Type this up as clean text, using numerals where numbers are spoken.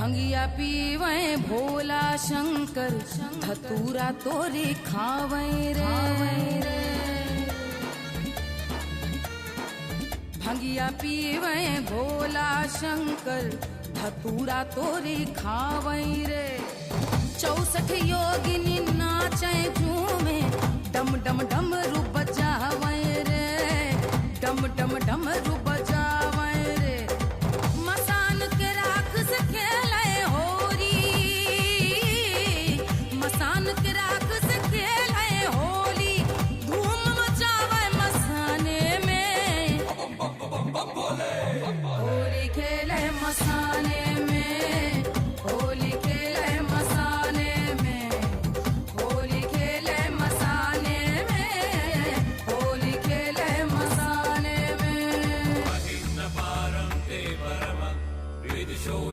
भंगिया पीवे भोला शंकर धतूरा तोरे खावे रे। भंगिया पीवे भोला शंकर धतूरा तोरे खावे रे। 64 योगिनी नाचे झूमे डम डम डमरू बजावे रे। डम डम डमरू बजावे रे। मसान के राख से खेले होरी। मसान के राख से खेले होली। धूम मचावे मसाने में। होली खेले मसाने में। होली खेले मसाने में। होली खेले मसाने में। होली खेले मसाने में।